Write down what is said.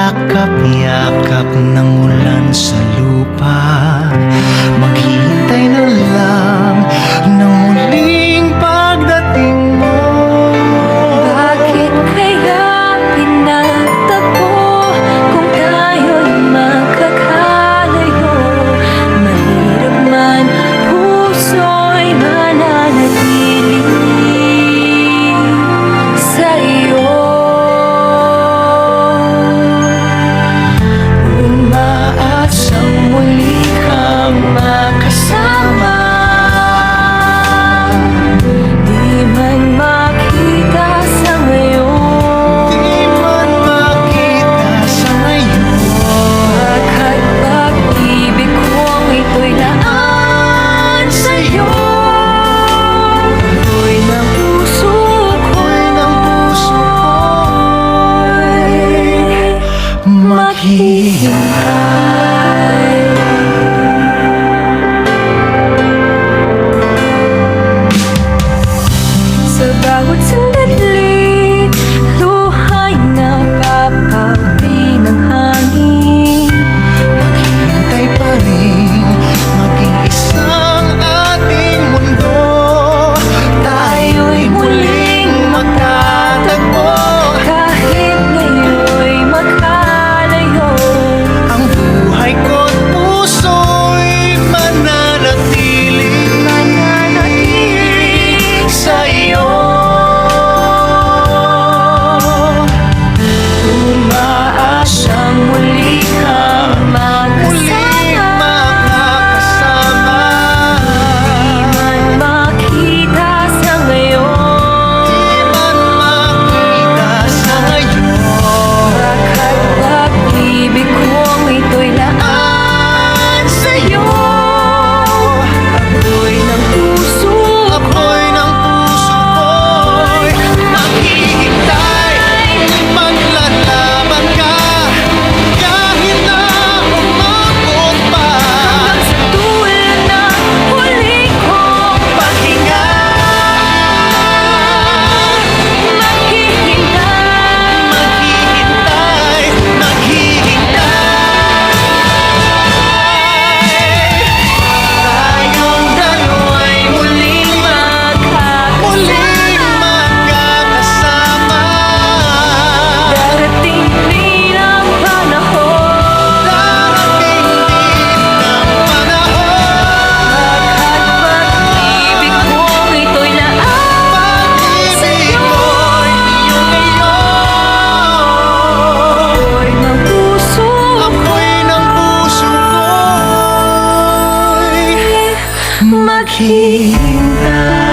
yakap-yakap ng ulan sa lupa. Maghihintay na lang ng muling pagdating mo. Bakit kaya pinagtagpo kung tayo'y magkakalayo? Mahirap man, puso'y mananatili sa'yo. Umaasang muli kang makasama, di man makita sa ngayon. Di man makita sa ngayon. Pagkat pag-ibig kong ito'y laan sa'yo. Ako'y ng puso Ako'y ng puso ko'y maghihintay. Sa bawat sandali, luha'y napapawi ng hangin. Hintay pa rin maging isang ating mundo. Tayo'y muling magtatagpo. Kahit ngayon'y magkalayo, Ang buhay ko't puso'y mananatili sa iyo. umaasang muli kang Muling magkasama. makakasama. Di man makita sa ngayon. Di man makita sa ngayon. Bakit pag-ibig kong ito'y laan sa'yo. Ako'y ng puso Ako'y ng puso ko'y maghihintay. Maglalaban ka kahit na umabot pa. hanggang sa dulo ng huli kong Pahinga, maghihintay. maghihintay. Tayong dalawa'y muling magkakasama. Darating din ang panahon. Darating din ang panahon. Pag-ibig kong ito'y laan Pag-ibig sa'yo. ko'y iyong ngayon. Ako'y ng puso Ako'y ng puso ko'y maghihintay.